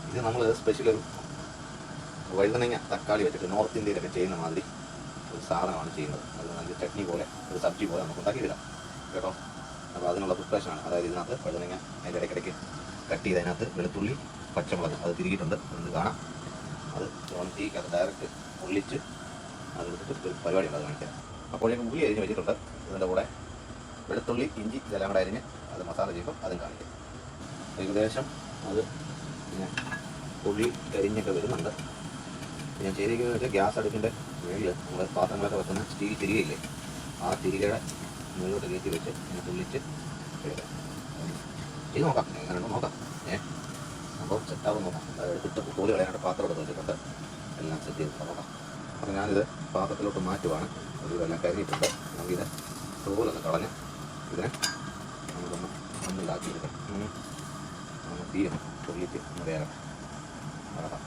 ഇത് നമ്മൾ സ്പെഷ്യൽ ഒരു വഴുതനങ്ങ തക്കാളി വെച്ചിട്ട് നോർത്ത് ഇന്ത്യയിലൊക്കെ ചെയ്യുന്ന മാതിരി ഒരു സാധനമാണ് ചെയ്യുന്നത്. അത് നല്ല ചട്നി പോലെ ഒരു സബ്ജി പോലെ നമുക്ക് ഉണ്ടാക്കിയിടാം കേട്ടോ. അപ്പോൾ അതിനുള്ള പ്രിപ്പറേഷനാണ്. അതായത് ഇതിനകത്ത് വഴുതനങ്ങ അതിൻ്റെ ഇടയ്ക്കിടയ്ക്ക് കട്ട് ചെയ്ത് അതിനകത്ത് വെളുത്തുള്ളി പച്ചമുളക് അത് തിരികിയിട്ടുണ്ട്, അത് കാണാം. അത് തീക്കകത്ത് ഡയറക്റ്റ് പൊള്ളിച്ച് അത് എടുത്തിട്ട് ഒരു പരിപാടിയുണ്ട്, അത് കാണിക്കാം. അപ്പോഴേക്കും ഉള്ളി അരിഞ്ഞ് വെച്ചിട്ടുണ്ട്. ഇതിൻ്റെ കൂടെ വെളുത്തുള്ളി ഇഞ്ചി ഇതെല്ലാം കൂടെ അരിഞ്ഞ് അത് മസാല ചെയ്യുമ്പോൾ അതും കാണിക്കാം. ഏകദേശം അത് പിന്നെ ഉള്ളി കരിഞ്ഞൊക്കെ വരുന്നുണ്ട്. ഞാൻ ചെയ്തിരിക്കുന്നത് വെച്ചാൽ ഗ്യാസ് അടുപ്പിൻ്റെ മുകളിൽ നമ്മൾ പാത്രങ്ങളൊക്കെ വെക്കുന്ന സ്റ്റീൽ തിരികയില്ലേ, ആ തിരികയുടെ മുകളിലോട്ട് കയറ്റി വെച്ച് ഇങ്ങനെ തുള്ളിച്ച് എടുക്കാം. ഇത് നോക്കാം, എങ്ങനെയുണ്ടോ നോക്കാം. അപ്പോൾ സെറ്റാവും നോക്കാം. എടുത്തിട്ട് തോല് കളയാനായിട്ട് പാത്രം എടുത്ത് വെച്ചിട്ടുണ്ട്, എല്ലാം സെറ്റ് ചെയ്തിട്ട് നോക്കാം. അപ്പോൾ ഞാനിത് പാത്രത്തിലോട്ട് മാറ്റുവാണ്. ഇതെല്ലാം കരിഞ്ഞിട്ടുണ്ട്. നമുക്കിത് തോലൊന്ന് കളഞ്ഞ് ഇതിനെ നമുക്കൊന്ന് മണ്ണിലാക്കിയെടുക്കാം. തീരണം തുള്ളിച്ച് ഒന്ന് വേഗം വളരാം.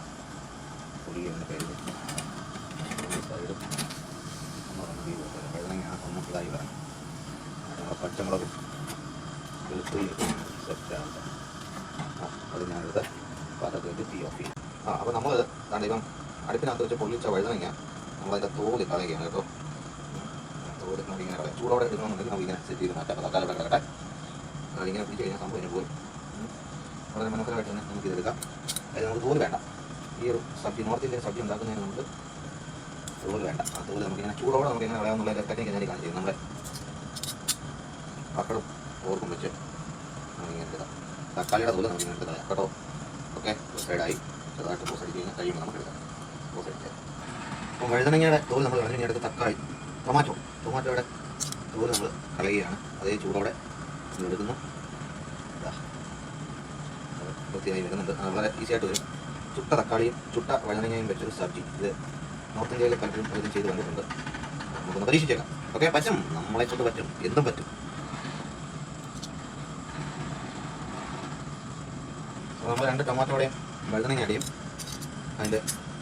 പുളി ഒന്ന് കഴിഞ്ഞ് സൈഡ് ഒന്ന് തീ കൊടുക്കാം. വഴുതനങ്ങ ഒന്ന് ഇതായി വരണം. നമ്മുടെ പച്ചമുളകും വെളുത്തുള്ളി സെറ്റാകട്ടെ. അത് ഞാനിത് പാത്രത്തിലേക്ക് തീ ഓഫ് ചെയ്യും. അപ്പോൾ നമ്മൾ ഇപ്പം അടുപ്പിനകത്ത് വെച്ച് പൊള്ളിച്ച വഴുതനങ്ങ നമ്മളതിൻ്റെ തോല് കളയുകയാണ് കേട്ടോ. തോല് നമുക്കിങ്ങനെ കളയാം. ചൂടോടെ എടുക്കണമെന്നുണ്ടെങ്കിൽ നമുക്കിങ്ങനെ സെറ്റ് ചെയ്ത് മാറ്റാം. തക്കാളി ഇവിടെ കിടക്കട്ടെ. അതിങ്ങനെ പിടിച്ച് കഴിഞ്ഞാൽ സംഭവം ഇതിന് പോയി വളരെ മനോഹരമായിട്ട് തന്നെ നമുക്കിതെടുക്കാം. അതായത് നമുക്ക് തോല് വേണ്ട. ഈ ഒരു സബ്ജി നോർത്ത് ഇന്ത്യൻ സബ്ജി ഉണ്ടാക്കുന്നതിന് നമുക്ക് തോല് വേണ്ട. ആ തോല് നമുക്കിങ്ങനെ ചൂടോടെ നമുക്ക് എങ്ങനെ കളയാമെന്നുള്ള ടെക്നിക്ക് ഞാൻ കാണിച്ചു. നമ്മുടെ പക്കടും ഓർക്കും വെച്ച് നമുക്കിങ്ങനെ എടുക്കാം. തക്കാളിയുടെ തോല് നമുക്കിങ്ങനെ എടുത്ത് കളയാം കേട്ടോ. ഓക്കെ, സൈഡായി ചെറുതായിട്ട് പോസ് അടിച്ച് കഴിഞ്ഞാൽ കഴിയുമ്പോൾ നമുക്ക് എടുക്കാം. പോസ് അടിച്ചാൽ അപ്പോൾ വഴുതനങ്ങയുടെ തോല് നമ്മൾ കളഞ്ഞ് എടുത്ത് തക്കാളി ടൊമാറ്റോയുടെ തോല് നമ്മൾ കളയുകയാണ്. അതേ ചൂടോടെ നമ്മൾ എടുക്കുന്നു. വൃത്തിയായി വരുന്നുണ്ട്. വളരെ ഈസി ആയിട്ട് വരും. ചുട്ട തക്കാളിയും ചുട്ട വഴുതനങ്ങയും വെച്ചൊരു സബ്ജി. ഇത് നോർത്ത് ഇന്ത്യയിൽ പലരും പലരും ചെയ്ത് കണ്ടിട്ടുണ്ട്. നമുക്കൊന്ന് പരീക്ഷിച്ചേക്കാം. ഓക്കെ, പറ്റും, നമ്മളെ കൊണ്ട് പറ്റും, എന്തും പറ്റും. അപ്പോൾ നമ്മൾ 2 ടൊമാറ്റോയുടെയും വഴുതനങ്ങയുടെയും അതിൻ്റെ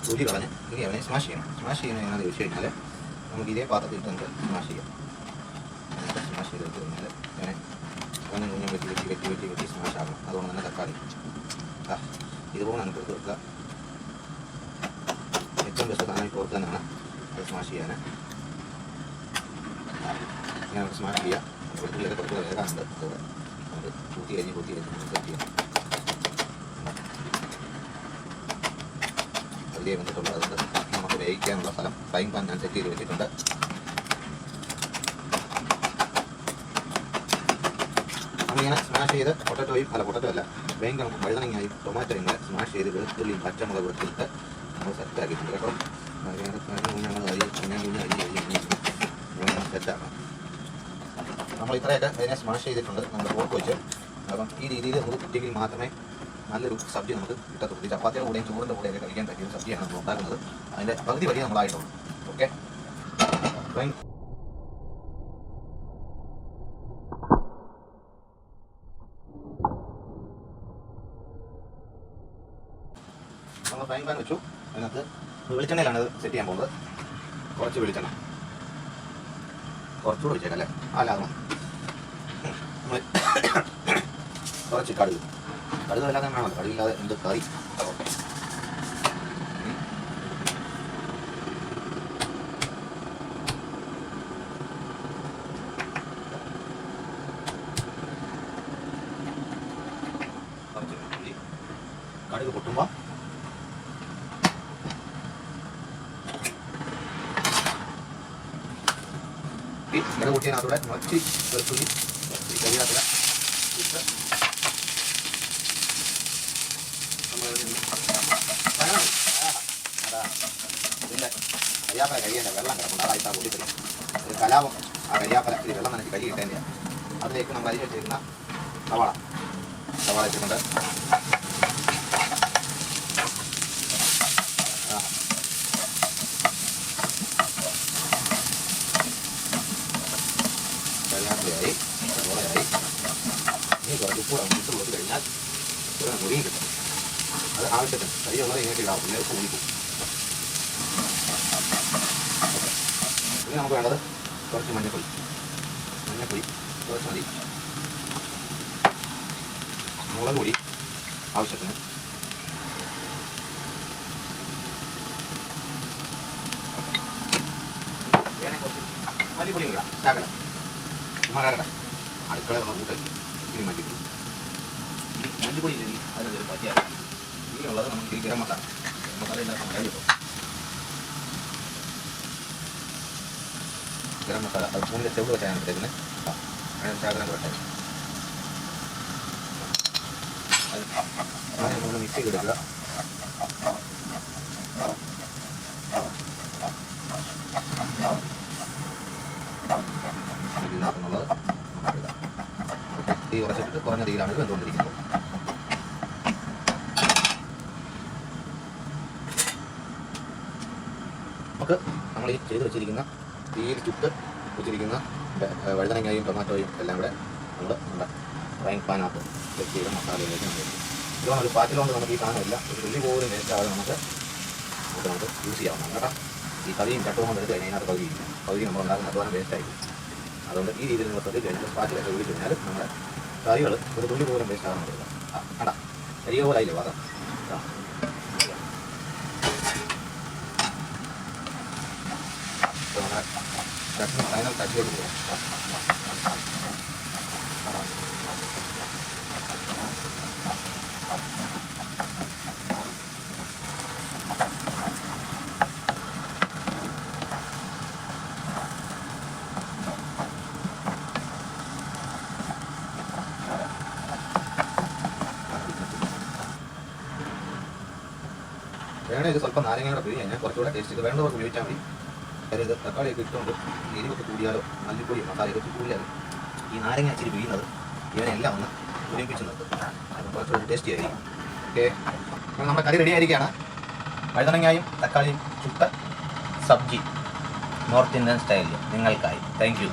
രുചി കളഞ്ഞ് ഇനി അവനെ സ്മാഷ് ചെയ്യണം. സ്മാഷ് ചെയ്യുന്നത് എങ്ങനെയാണെന്ന് ചോദിച്ചു കഴിഞ്ഞാൽ നമുക്ക് ഇതേ പാത്രത്തിൽ ഇട്ട് നമുക്ക് സ്മാഷ് ചെയ്യാം. സ്മാഷ് ചെയ്ത് വെച്ച് കഴിഞ്ഞാൽ അങ്ങനെ കുഞ്ഞും കുഞ്ഞും വെട്ടി സ്മാഷ് ആകണം. അതുകൊണ്ട് തന്നെ തക്കാളി ഇതുപോലെ നമുക്ക് എടുത്ത് വെക്കുക. ഏറ്റവും ബെസ്റ്റ് സാധനം ഇപ്പോൾ തന്നെയാണ് അത് സ്മാഷ് ചെയ്യാൻ. ഇങ്ങനെ നമുക്ക് സ്മാഷ് ചെയ്യാം. വെളുത്തുള്ളിയൊക്കെ കുറച്ച് വേഗമുണ്ട്. അതുകൂടെ നമുക്ക് കൂട്ടി കഴിഞ്ഞ് നമുക്ക് സെറ്റ് ചെയ്യാം. വലിയ വന്നിട്ടുള്ളത് അതുകൊണ്ട് നമുക്ക് വേവിക്കാനുള്ള സ്ഥലം ഫ്രൈങ് പാൻ ഞാൻ സെറ്റ് ചെയ്ത് വെച്ചിട്ടുണ്ട്. നമ്മളിങ്ങനെ സ്മാഷ് ചെയ്ത് പൊട്ടറ്റോ അല്ല വഴുതനങ്ങയും ടൊമാറ്റോയും കൂടെ സ്മാഷ് ചെയ്ത് വെളുത്തുള്ളിയും പച്ചമുളക് എടുത്തിട്ട് നമ്മൾ സെറ്റാക്കിയിട്ടുണ്ട് കേട്ടോ. സെറ്റാക്കണം. നമ്മൾ ഇത്രയൊക്കെ അതിനെ സ്മാഷ് ചെയ്തിട്ടുണ്ട് നമ്മുടെ പോർക്ക് വെച്ച്. അപ്പം ഈ രീതിയിൽ നമുക്ക് കിട്ടിയെങ്കിൽ മാത്രമേ നല്ലൊരു സബ്ജി നമുക്ക് കിട്ടത്തുള്ളൂ. ചപ്പാത്തിയുടെ കൂടെയും ചോറിൻ്റെ കൂടെയൊക്കെ കഴിക്കാൻ പറ്റിയ സബ്ജിയാണ് നമ്മൾ ഉണ്ടാക്കുന്നത്. അതിൻ്റെ പകുതി വഴി നമ്മളായിട്ടുള്ളൂ. ഓക്കെ, നമ്മൾ ഫ്രൈ പാൻ വെച്ചു. അതിനകത്ത് വെളിച്ചെണ്ണയിലാണ് ഇത് സെറ്റ് ചെയ്യാൻ പോകുന്നത്. കുറച്ച് വെളിച്ചെണ്ണ, കുറച്ചുകൂടെ വെച്ചേക്കാം അല്ലേ? അല്ല, അത് നമ്മൾ കുറച്ച് കടുക് അല്ലാതെ വേണമല്ലോ. കടുകില്ലാതെ എന്ത് കറി. ഓക്കെ, കടുക് പൊട്ടുമ്പോൾ കടുക് പൊട്ടിയതിനകത്തൂടെ മുളച്ച് വെളുത്തുള്ളി കരിയാത്തില ഇട്ട് ഇതിൻ്റെ കരിയാപ്പല കരിയേണ്ട വെള്ളം കിടപ്പുണ്ട്. അതായിട്ട് ആ കൂട്ടിത്തില്ല ഒരു കലാപം. ആ കരിയാപ്പല ഇത് വെള്ളം നനച്ച് കരി കിട്ടേണ്ടതാണ്. അതിലേക്ക് നമ്മൾ അരി വെച്ചിരിക്കുന്ന സവാള വെച്ചിട്ടുണ്ട്. കരിയാപ്പലയായി സവാളയായി. ഇനി കുറച്ച് ഉപ്പ് ഇട്ട് കൊടുത്തു കഴിഞ്ഞാൽ ഒരു മുറിയും കിട്ടും. അത് ആവശ്യത്തിന് കരിയുള്ളത് ഇങ്ങോട്ട് ഇടാം. പിന്നെ ഉപ്പ് കുടിക്കും. ഇനി നമുക്ക് വേണ്ടത് കുറച്ച് മഞ്ഞപ്പൊടി മഞ്ഞൾപ്പൊടി കുറച്ച് മതി, മുളക് പൊടി ആവശ്യത്തിന്, വേണേൽ കുറച്ച് മല്ലിപ്പൊടിയും ഇടാം, ശകലം മകട അടുക്കള നമ്മൾ കൂട്ടൽ ഇനി മല്ലിപ്പൊടി. ഈ മല്ലിപ്പൊടി ഇല്ലെങ്കിൽ അതിനൊരു പറ്റിയാൽ ഇനിയുള്ളത് നമുക്ക് ഈ ഗരം മസാല ഉണ്ടാക്കാൻ കഴിഞ്ഞിപ്പോൾ ഗരം മസാല അത് സ്പൂണിൻ്റെ ചെവിട് വെച്ചാണ് എടുത്തേക്കുന്നത്. അതിന് ശകലം വെട്ടാൻ അത് നമ്മൾ മിക്സ് ചെയ്തെടുക്കുക. ഇതിനകത്തുള്ളത് തീ കുറച്ചിട്ട് കുറഞ്ഞ തീയിലാണ് ഇത് വെന്തുകൊണ്ടിരിക്കുന്നത്. നമുക്ക് നമ്മൾ ഈ ചെയ്ത് വെച്ചിരിക്കുന്ന തീയിൽ ചുട്ട് വെച്ചിരിക്കുന്ന വഴുതനങ്ങയും ടൊമാറ്റോയും എല്ലാം കൂടെ നമ്മൾ നമ്മുടെ ഫ്രൈങ് പാനകത്ത് വെച്ച് ചെയ്ത മസാലയിലേക്ക് നമ്മൾ ഇതുകൊണ്ട് ഒരു പാറ്റിലുകൊണ്ട് നമുക്ക് ഈ സാധനമില്ല, ഒരു തുള്ളി പോലും വേസ്റ്റ് ആകാതെ നമുക്ക് യൂസ് ചെയ്യാവുന്നതാണ് കേട്ടോ. ഈ കറിയും ചട്ടവും കൊണ്ട് എടുത്ത് കഴിഞ്ഞാൽ അതിനകത്ത് പകുതി നമ്മൾ ഉണ്ടാക്കുന്ന അധ്വാനം വേസ്റ്റായിരിക്കും. അതുകൊണ്ട് ഈ രീതിയിൽ നിങ്ങൾ ശ്രദ്ധിച്ച് കഴിഞ്ഞാൽ പാറ്റിലൊക്കെ ഒഴിച്ച് കഴിഞ്ഞാൽ നമ്മുടെ കറികൾ ഒരു തുള്ളി പോലും വേസ്റ്റ് ആകാൻ കൊടുക്കുക. കണ്ടാ കരിയ പോലെ ആയില്ലേ വാദം. നമ്മുടെ ചട്നി ഫൈനൽ ടച്ചിലേക്ക് പോകാം. വേണേൽ ഇത് സ്വല്പം നാരങ്ങയുടെ പിഴി കഴിഞ്ഞാൽ കുറച്ചുകൂടെ ടേസ്റ്റ് ഇത് വേണ്ടവർക്ക് ഉപയോഗിച്ചാൽ മതി. കാര്യം ഇത് തക്കാളിയൊക്കെ ഇട്ടുകൊണ്ട് എരിവൊക്കെ കൂടിയാലോ മല്ലിപ്പൊടി മസാലയൊക്കെ കൂടിയാലും ഈ നാരങ്ങ ഇച്ചിരി പിഴിയുന്നത് ഇവനെല്ലാം ഒന്ന് ഒരുമിച്ച് നിർത്തും, അത് കുറച്ചുകൂടി ടേസ്റ്റി ആയിരിക്കും. ഓക്കെ, നമ്മുടെ കറി റെഡി ആയിരിക്കുകയാണ്. വഴുതനങ്ങയും തക്കാളിയും ചുട്ട സബ്ജി നോർത്ത് ഇന്ത്യൻ സ്റ്റൈലിൽ നിങ്ങൾക്കായി. Thank you.